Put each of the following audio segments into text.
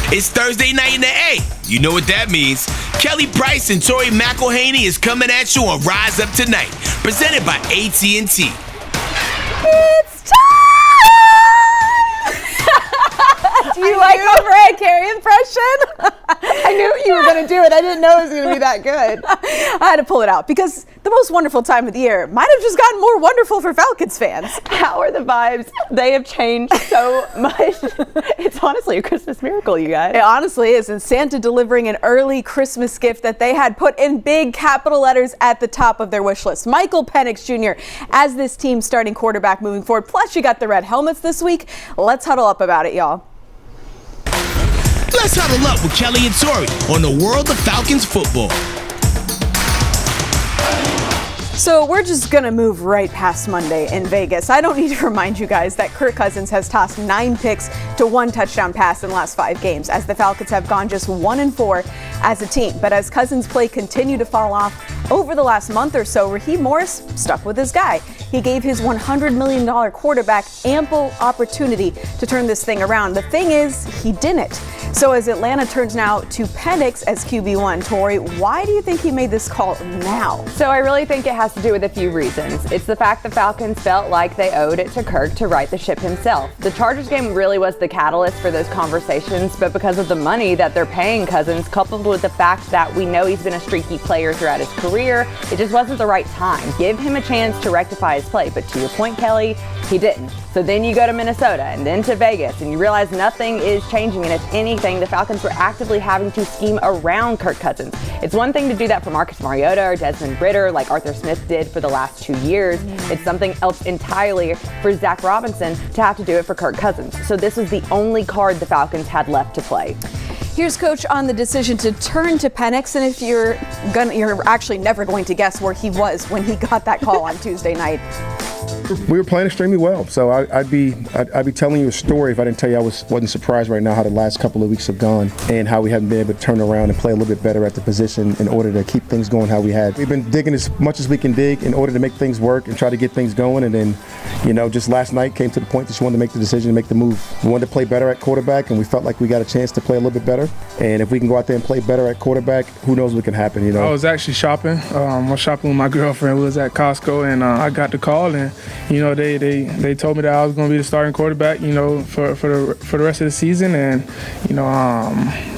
It's Thursday night in the A. You know what that means. Kelly Price and Tori McElhaney is coming at you on Rise Up Tonight, presented by AT&T. It's time! Do you like my Mariah Carey impression? I knew you were going to do it. I didn't know it was going to be that good. I had to pull it out because the most wonderful time of the year might have just gotten more wonderful for Falcons fans. How are the vibes? They have changed so much. It's honestly a Christmas miracle, you guys. It honestly is. And Santa delivering an early Christmas gift that they had put in big capital letters at the top of their wish list. Michael Penix Jr. as this team's starting quarterback moving forward. Plus, you got the red helmets this week. Let's huddle up about it, y'all. Let's huddle up with Kelly and Tori on the world of Falcons football. So we're just going to move right past Monday in Vegas. I don't need to remind you guys that Kirk Cousins has tossed 9 picks to 1 touchdown pass in the last 5 games, as the Falcons have gone just 1-4 as a team. But as Cousins' play continued to fall off over the last month or so, Raheem Morris stuck with his guy. He gave his $100 million quarterback ample opportunity to turn this thing around. The thing is, he didn't. So as Atlanta turns now to Penix as QB1, Tori, why do you think he made this call now? So I really think it has to do with a few reasons. It's the fact the Falcons felt like they owed it to Kirk to right the ship himself. The Chargers game really was the catalyst for those conversations, but because of the money that they're paying Cousins, coupled with the fact that we know he's been a streaky player throughout his career, it just wasn't the right time. Give him a chance to rectify his play, but to your point, Kelly, he didn't. So then you go to Minnesota and then to Vegas and you realize nothing is changing, and if anything, the Falcons were actively having to scheme around Kirk Cousins. It's one thing to do that for Marcus Mariota or Desmond Ridder like Arthur Smith did for the last 2 years. It's something else entirely for Zach Robinson to have to do it for Kirk Cousins. So this was the only card the Falcons had left to play. Here's Coach on the decision to turn to Penix, and if you're actually never going to guess where he was when he got that call on Tuesday night. We were playing extremely well, so I'd be telling you a story if I didn't tell you I wasn't surprised right now how the last couple of weeks have gone and how we haven't been able to turn around and play a little bit better at the position in order to keep things going how we had. We've been digging as much as we can dig in order to make things work and try to get things going, and then, just last night came to the point that you wanted to make the decision to make the move. We wanted to play better at quarterback, and we felt like we got a chance to play a little bit better, and if we can go out there and play better at quarterback, who knows what can happen, I was actually shopping. I was shopping with my girlfriend. We was at Costco, and I got the call, and they told me that I was going to be the starting quarterback, for the rest of the season, and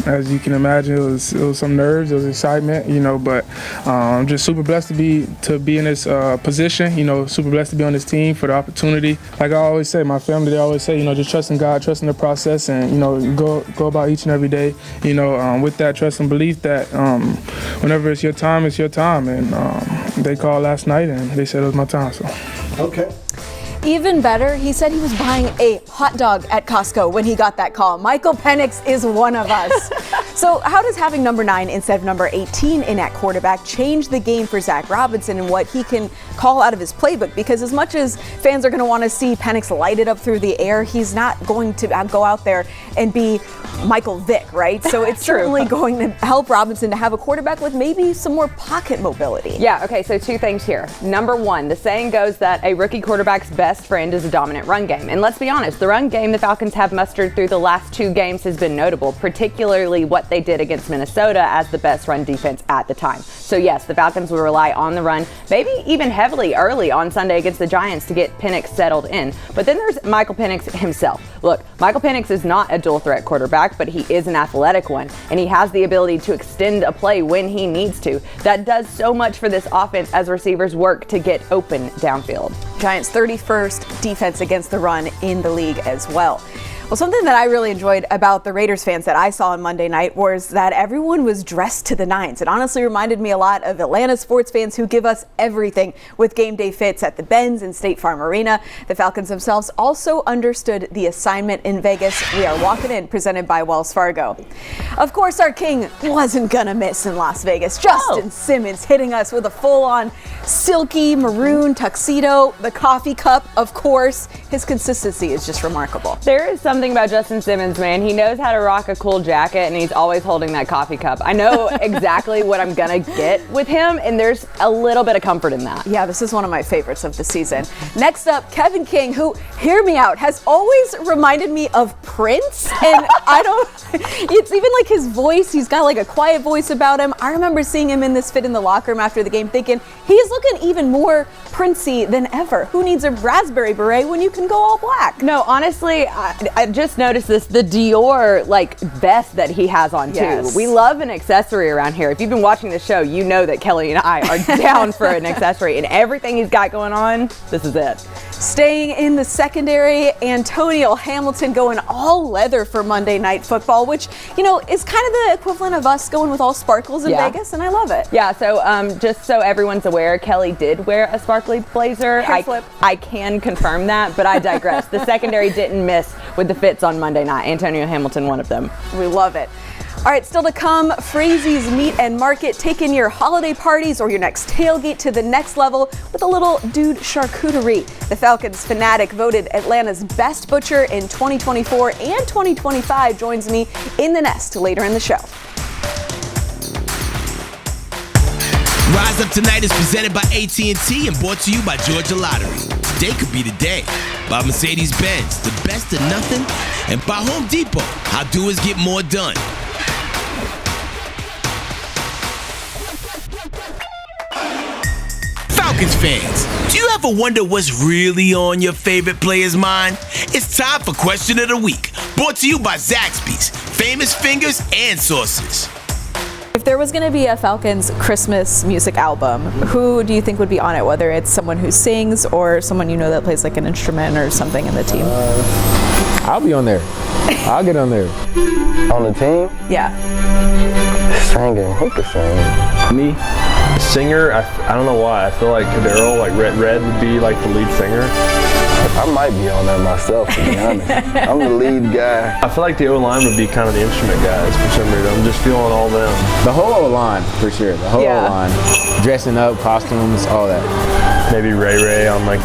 as you can imagine, it was some nerves, it was excitement, but I'm just super blessed to be in this position, super blessed to be on this team for the opportunity. Like I always say, my family, they always say, just trusting God, trusting the process, and go about each and every day, with that trust and belief that whenever it's your time, it's your time, and they called last night and they said it was my time. So. Okay. Even better, he said he was buying a hot dog at Costco when he got that call. Michael Penix is one of us. So how does having number 9 instead of number 18 in at quarterback change the game for Zach Robinson and what he can call out of his playbook? Because as much as fans are going to want to see Penix light it up through the air, he's not going to go out there and be Michael Vick, right? So it's certainly going to help Robinson to have a quarterback with maybe some more pocket mobility. Yeah, okay, so 2 things here. Number 1, the saying goes that a rookie quarterback's best friend is a dominant run game. And let's be honest, the run game the Falcons have mustered through the last 2 games has been notable, particularly what they did against Minnesota as the best run defense at the time. So yes, the Falcons will rely on the run, maybe even heavily early on Sunday against the Giants to get Penix settled in. But then there's Michael Penix himself. Look, Michael Penix is not a dual threat quarterback, but he is an athletic one, and he has the ability to extend a play when he needs to. That does so much for this offense as receivers work to get open downfield. Giants 31st defense against the run in the league as well. Well, something that I really enjoyed about the Raiders fans that I saw on Monday night was that everyone was dressed to the nines. It honestly reminded me a lot of Atlanta sports fans who give us everything with game day fits at the Benz and State Farm Arena. The Falcons themselves also understood the assignment in Vegas. We are walking in, presented by Wells Fargo. Of course, our king wasn't gonna miss in Las Vegas. Justin Simmons hitting us with a full-on silky maroon tuxedo, the coffee cup, of course. His consistency is just remarkable. There is something something about Justin Simmons, man. He knows how to rock a cool jacket, and he's always holding that coffee cup. I know exactly what I'm going to get with him, and there's a little bit of comfort in that. Yeah, this is one of my favorites of the season. Next up, Kevin King, who, hear me out, has always reminded me of Prince. And it's even like his voice. He's got like a quiet voice about him. I remember seeing him in this fit in the locker room after the game thinking, he's looking even more Princey than ever. Who needs a raspberry beret when you can go all black? No, honestly, I just noticed this, the Dior like vest that he has on too. Yes. We love an accessory around here. If you've been watching the show, you know that Kelly and I are down for an accessory, and everything he's got going on, this is it. Staying in the secondary, Antonio Hamilton going all leather for Monday Night Football, which, you know, is kind of the equivalent of us going with all sparkles in Vegas, and I love it. Yeah, so just so everyone's aware, Kelly did wear a sparkly blazer. I can confirm that, but I digress. The secondary didn't miss with the fits on Monday night. Antonio Hamilton, one of them. We love it. All right, still to come, Frazy's Meat and Market, taking your holiday parties or your next tailgate to the next level with a little dude charcuterie. The Falcons fanatic voted Atlanta's best butcher in 2024 and 2025 joins me in the nest later in the show. Rise Up Tonight is presented by AT&T and brought to you by Georgia Lottery. Today could be the day. By Mercedes-Benz, the best of nothing. And by Home Depot, how doers get more done. Falcons fans, do you ever wonder what's really on your favorite player's mind? It's time for Question of the Week, brought to you by Zaxby's, Famous Fingers and Sauces. If there was going to be a Falcons Christmas music album, who do you think would be on it? Whether it's someone who sings or someone you know that plays like an instrument or something in the team? I'll be on there. I'll get on there. On the team? Yeah. Singing. Who could sing? Me? Singer? I don't know why. I feel like Cadero, like Red would be like the lead singer. I might be on there myself, to be honest. I'm the lead guy. I feel like the O-line would be kind of the instrument guys for some reason. I'm just feeling all them. The whole O-line, for sure. The whole O-line. Dressing up, costumes, all that. Maybe Ray on like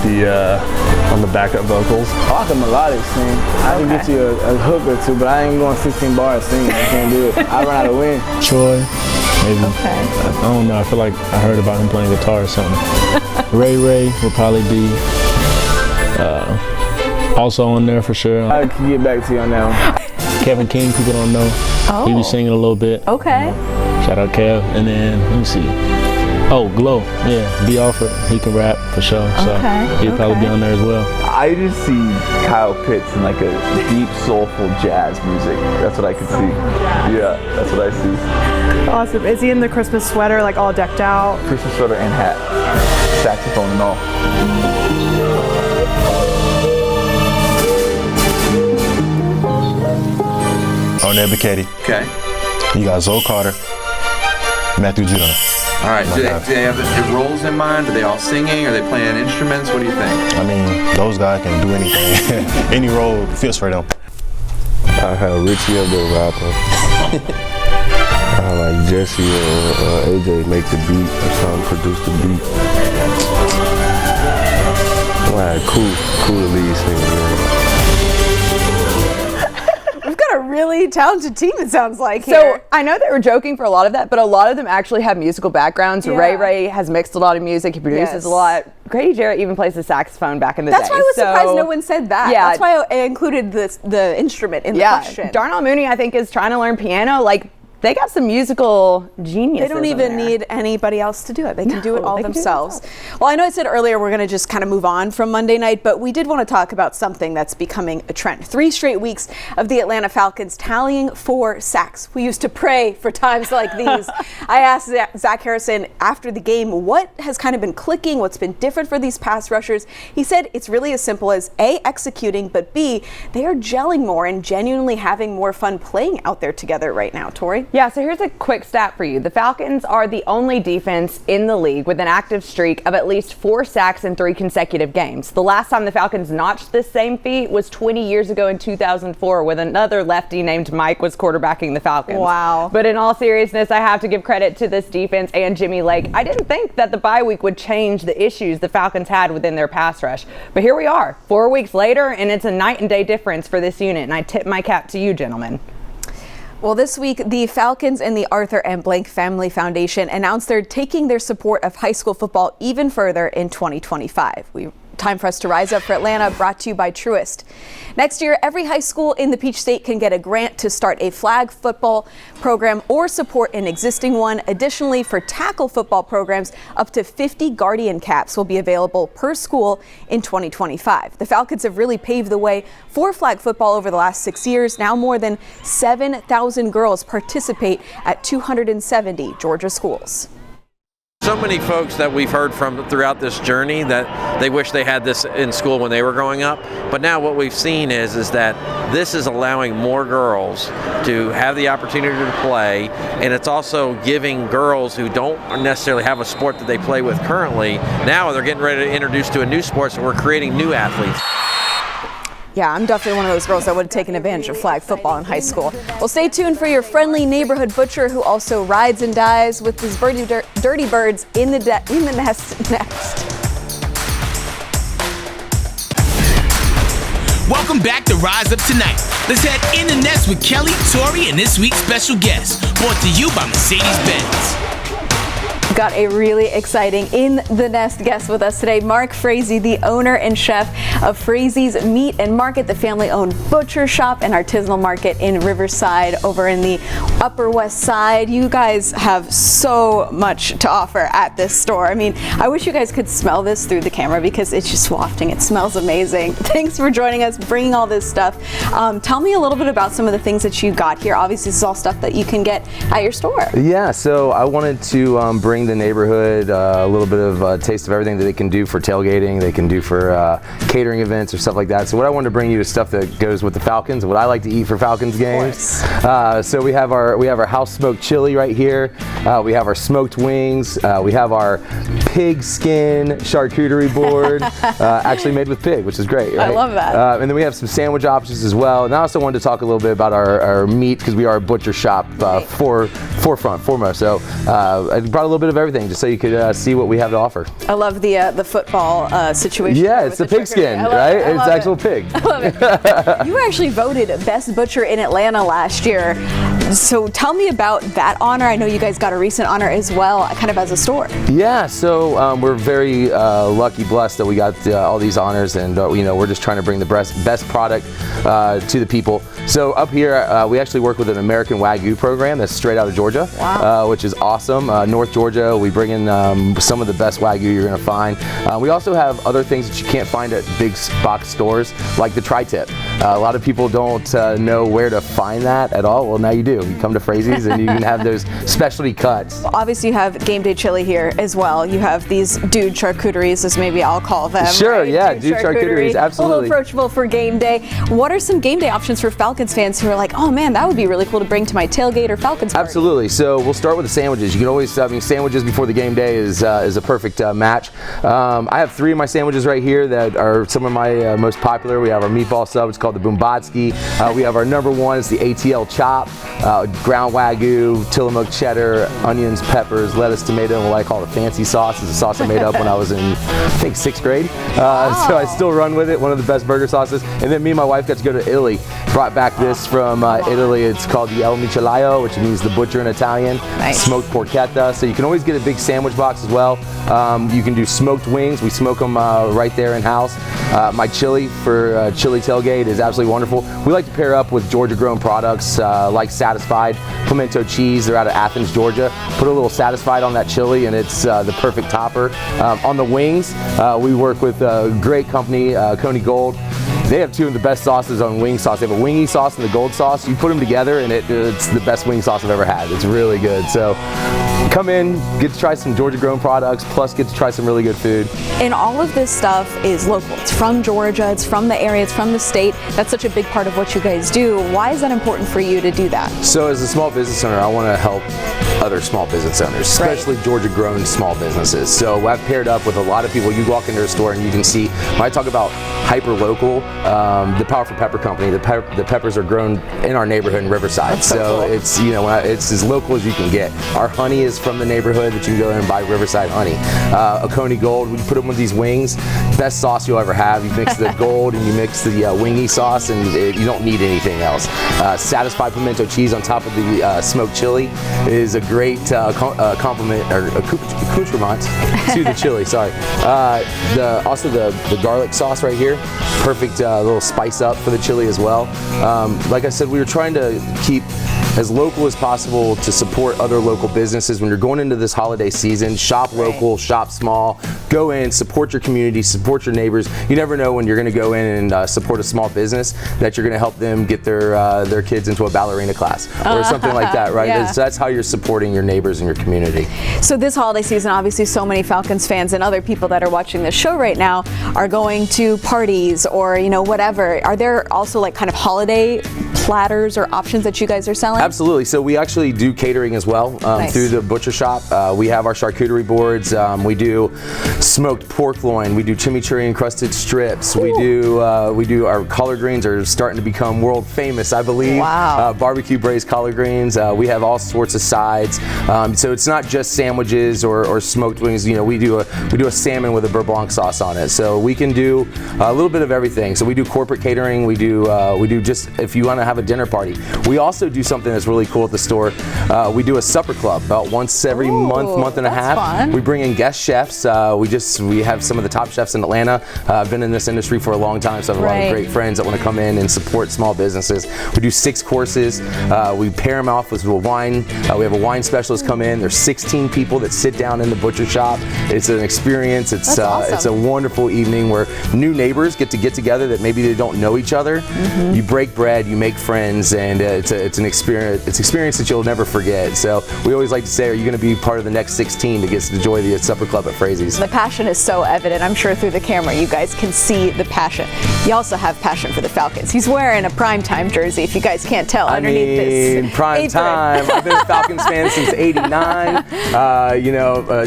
on the backup vocals. I can melodic sing. I can get you a hook or two, but I ain't going 16 bars singing. I can't do it. I run out of wind. Troy, maybe. Okay. I don't know. I feel like I heard about him playing guitar or something. Ray would probably be also on there for sure. I can get back to you on that one. Kevin King, people don't know. Oh. He was singing a little bit. Okay. You know. Shout out Kev. And then, let me see. Oh, Glow. Yeah, B. Alford. He can rap for sure. So he'd probably be on there as well. I just see Kyle Pitts in like a deep, soulful jazz music. That's what I could see. Yeah, that's what I see. Awesome. Is he in the Christmas sweater, like all decked out? Christmas sweater and hat. Saxophone and all. Arnett Buchetti. Okay. You got Zoe Carter, Matthew Judon. All right. Do they have the roles in mind? Are they all singing? Are they playing instruments? What do you think? I mean, those guys can do anything. Any role fits for them. I have Richie up there rapping. I like Jesse or AJ make the beat or something, produce the beat. I had cool lead singer. A really talented team, it sounds like. So I know they were joking for a lot of that, but a lot of them actually have musical backgrounds. Yeah. Ray has mixed a lot of music. He produces a lot. Grady Jarrett even plays the saxophone back in the day. That's why I was surprised no one said that. Yeah. That's why I included the instrument in the question. Darnell Mooney, I think, is trying to learn piano. Like, they got some musical geniuses. They don't even need anybody else to do it. They can do it all themselves. Well, I know I said earlier we're going to just kind of move on from Monday night, but we did want to talk about something that's becoming a trend. 3 straight weeks of the Atlanta Falcons tallying 4 sacks. We used to pray for times like these. I asked Zach Harrison after the game what has kind of been clicking, what's been different for these pass rushers. He said it's really as simple as A, executing, but B, they are gelling more and genuinely having more fun playing out there together right now. Tori? Yeah, so here's a quick stat for you. The Falcons are the only defense in the league with an active streak of at least 4 sacks in 3 consecutive games. The last time the Falcons notched this same feat was 20 years ago in 2004 when another lefty named Mike was quarterbacking the Falcons. Wow. But in all seriousness, I have to give credit to this defense and Jimmy Lake. I didn't think that the bye week would change the issues the Falcons had within their pass rush. But here we are, 4 weeks later, and it's a night and day difference for this unit. And I tip my cap to you, gentlemen. Well, this week, the Falcons and the Arthur M. Blank Family Foundation announced they're taking their support of high school football even further in 2025. Time for us to rise up for Atlanta, brought to you by Truist. Next year, every high school in the Peach State can get a grant to start a flag football program or support an existing one. Additionally, for tackle football programs, up to 50 Guardian caps will be available per school in 2025. The Falcons have really paved the way for flag football over the last 6 years. Now more than 7,000 girls participate at 270 Georgia schools. So many folks that we've heard from throughout this journey that they wish they had this in school when they were growing up. But now what we've seen is that this is allowing more girls to have the opportunity to play, and it's also giving girls who don't necessarily have a sport that they play with currently, now they're getting ready to introduce to a new sport, so we're creating new athletes. Yeah, I'm definitely one of those girls that would have taken advantage of flag football in high school. Well, stay tuned for your friendly neighborhood butcher who also rides and dies with his dirty birds in the nest next. Welcome back to Rise Up Tonight. Let's head in the nest with Kelly, Tori, and this week's special guest, brought to you by Mercedes-Benz. Got a really exciting In the Nest guest with us today, Mark Frazee, the owner and chef of Frazee's Meat and Market, the family-owned butcher shop and artisanal market in Riverside over in the Upper West Side. You guys have so much to offer at this store. I mean, I wish you guys could smell this through the camera because it's just wafting. It smells amazing. Thanks for joining us, bringing all this stuff. Tell me a little bit about some of the things that you got here. Obviously, this is all stuff that you can get at your store. Yeah, so I wanted to bring the neighborhood a little bit of a taste of everything that they can do for tailgating, they can do for catering events or stuff like that. So what I wanted to bring you is stuff that goes with the Falcons, what I like to eat for Falcons games. So we have our house smoked chili right here. We have our smoked wings. We have our pig skin charcuterie board, actually made with pig, which is great. Right? I love that. And then we have some sandwich options as well. And I also wanted to talk a little bit about our meat because we are a butcher shop foremost. So I brought a little bit of everything just so you could see what we have to offer. I love the football situation. Yeah, it's the pigskin, right? It's actual pig. I love it. You were actually voted best butcher in Atlanta last year. So tell me about that honor. I know you guys got a recent honor as well, kind of as a store. Yeah, so we're very lucky, blessed that we got all these honors, and we're just trying to bring the best product to the people. So up here, we actually work with an American Wagyu program that's straight out of Georgia, which is awesome. North Georgia, we bring in some of the best Wagyu you're going to find. We also have other things that you can't find at big box stores, like the tri-tip. A lot of people don't know where to find that at all. Well, now you do. You come to Frazee's and you can have those specialty cuts. Obviously, you have game day chili here as well. You have these dude charcuteries, as maybe I'll call them. Sure, right? Yeah, dude charcuteries, absolutely. A little approachable for game day. What are some game day options for Falcons fans who are like, oh man, that would be really cool to bring to my tailgate or Falcons party? Absolutely. So we'll start with the sandwiches. You can always, sandwiches before the game day is a perfect match. I have 3 of my sandwiches right here that are some of my most popular. We have our meatball sub, it's called the Boombatsky. We have our number 1, it's the ATL chop, ground Wagyu, Tillamook cheddar, onions, peppers, lettuce, tomato, and what I call the fancy sauce. It's a sauce I made up when I was in, I think, 6th grade. So I still run with it, one of the best burger sauces. And then me and my wife got to go to Italy, brought back this from Italy. It's called the El Michelaio, which means the butcher in Italian. Nice. Smoked porchetta. So you can always get a big sandwich box as well. You can do smoked wings. We smoke them right there in-house. My chili for chili tailgate is absolutely wonderful. We like to pair up with Georgia-grown products like Satisfied, pimento cheese. They're out of Athens, Georgia. Put a little Satisfied on that chili and it's the perfect topper. On the wings, we work with a great company, Coney Gold. They have 2 of the best sauces on wing sauce. They have a wingy sauce and the gold sauce. You put them together and it's the best wing sauce I've ever had. It's really good. So come in, get to try some Georgia-grown products, plus get to try some really good food. And all of this stuff is local. It's from Georgia, it's from the area, it's from the state. That's such a big part of what you guys do. Why is that important for you to do that? So as a small business owner, I want to help other small business owners, especially Georgia-grown small businesses. So I've paired up with a lot of people. You walk into a store and you can see, when I talk about hyper-local, the Powerful Pepper Company, the peppers are grown in our neighborhood in Riverside. That's so cool. It's, you know, it's as local as you can get. Our honey is from the neighborhood, that you can go in and buy Riverside honey. Oconee Gold, we put them with these wings. Best sauce you'll ever have. You mix the gold and you mix the wingy sauce, and you don't need anything else. Satisfied pimento cheese on top of the smoked chili is a great compliment, or accoutrement to the chili, sorry. Also the garlic sauce right here, perfect little spice up for the chili as well. Like I said, we were trying to keep as local as possible to support other local businesses. When you're going into this holiday season, shop local, shop small, go in, support your community, support your neighbors. You never know when you're going to go in and support a small business that you're going to help them get their kids into a ballerina class or something like that, right? Yeah. So that's how you're supporting your neighbors and your community. So this holiday season, obviously so many Falcons fans and other people that are watching this show right now are going to parties or, you know, whatever. Are there also like kind of holiday platters or options that you guys are selling? Absolutely. So we actually do catering as well through the butcher shop. We have our charcuterie boards. We do smoked pork loin. We do chimichurri encrusted strips. We do our collard greens are starting to become world famous, I believe. Wow. Barbecue braised collard greens. We have all sorts of sides. So it's not just sandwiches or smoked wings. You know, we do a salmon with a beurre blanc sauce on it. So we can do a little bit of everything. So we do corporate catering. We do just if you want to have a dinner party. We also do something that's really cool at the store. We do a supper club about once every month and a half. Fun. We bring in guest chefs. We have some of the top chefs in Atlanta. I've been in this industry for a long time, so I have a lot of great friends that want to come in and support small businesses. We do 6 courses. We pair them off with a wine. We have a wine specialist come in. There's 16 people that sit down in the butcher shop. It's an experience. It's awesome. It's a wonderful evening where new neighbors get together that maybe they don't know each other. You break bread, you make friends, and it's an experience. It's an experience that you'll never forget. So we always like to say, are you going to be part of the next 16 that gets to enjoy the supper club at Frazie's? The passion is so evident. I'm sure through the camera you guys can see the passion. You also have passion for the Falcons. He's wearing a primetime jersey, if you guys can't tell, underneath this. Prime time. I've been a Falcons fan since '89.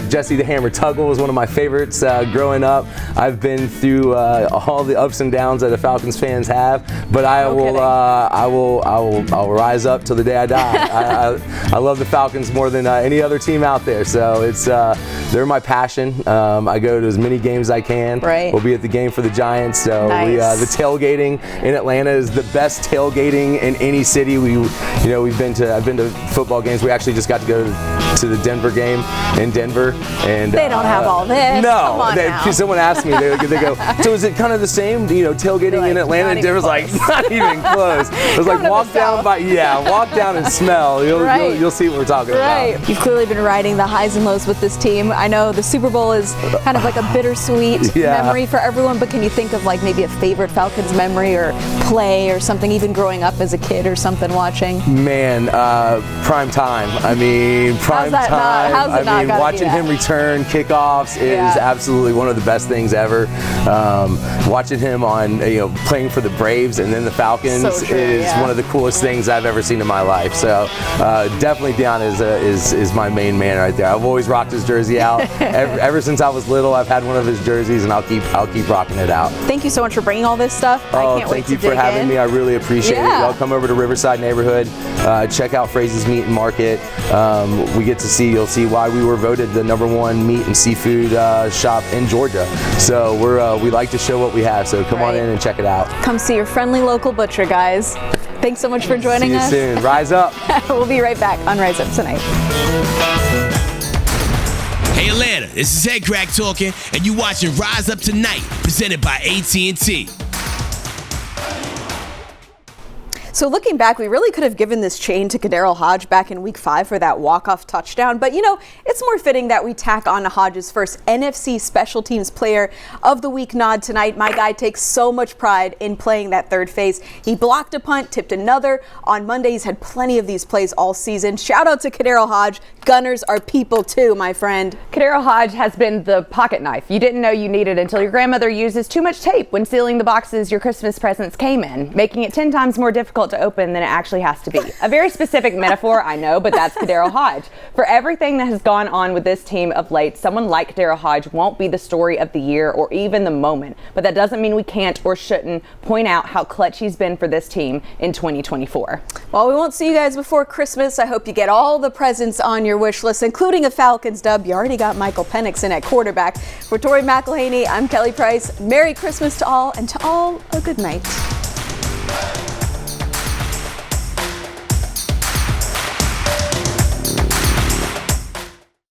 Jesse the Hammer Tuggle was one of my favorites growing up. I've been through all the ups and downs that the Falcons fans have, but I will rise up till the day I die. I love the Falcons more than any other team out there. So they're my passion. I go to as many games as I can. Right. We'll be at the game for the Giants. So nice. the tailgating in Atlanta is the best tailgating in any city. I've been to football games. We actually just got to go to the Denver game in Denver, and they don't have all this. No, come on now. Someone asked me, they go, so is it kind of the same, tailgating in Atlanta? And Denver's like, not even close. It was like walk down and smell. You'll see what we're talking about. You've clearly been riding the highs and lows with this team. I know the Super Bowl is kind of like a bittersweet memory for everyone, but can you think of like maybe a favorite Falcons memory or play or something, even growing up as a kid or something watching? Man, prime time. Prime time. Watching him return kickoffs is absolutely one of the best things ever. Watching him on, playing for the Braves and then the Falcons is one of the coolest things I've ever seen in my life. So definitely Deion is my main man right there. I've always rocked his jersey out. Ever since I was little, I've had one of his jerseys, and I'll keep rocking it out. Thank you so much for bringing all this stuff. I can't wait to dig in. Thank you for having me. I really appreciate it. Y'all come over to Riverside neighborhood, check out Frazie's Meat and Market. You'll see why we were voted the #1 meat and seafood shop in Georgia. So we like to show what we have. So come on in and check it out. Come see your friendly local butcher, guys. Thanks so much for joining us. See you soon. Rise up. We'll be right back on Rise Up Tonight. Hey Atlanta, this is Head Crack talking, and you watching Rise Up Tonight, presented by AT&T. So looking back, we really could have given this chain to Kadarius Hodge back in week 5 for that walk-off touchdown. But, it's more fitting that we tack on to Hodge's first NFC Special Teams Player of the Week nod tonight. My guy takes so much pride in playing that third phase. He blocked a punt, tipped another. On Monday, he's had plenty of these plays all season. Shout out to Kadarius Hodge. Gunners are people too, my friend. Kadarius Hodge has been the pocket knife you didn't know you needed until your grandmother uses too much tape when sealing the boxes your Christmas presents came in, making it 10 times more difficult to open than it actually has to be. A very specific metaphor, I know, but that's Kadarius Hodge. For everything that has gone on with this team of late, someone like Kadarius Hodge won't be the story of the year or even the moment, but that doesn't mean we can't or shouldn't point out how clutch he's been for this team in 2024. Well, we won't see you guys before Christmas. I hope you get all the presents on your wish list, including a Falcons dub. You already got Michael Penix in at quarterback. For Tori McElhaney, I'm Kelly Price. Merry Christmas to all, and to all, a good night.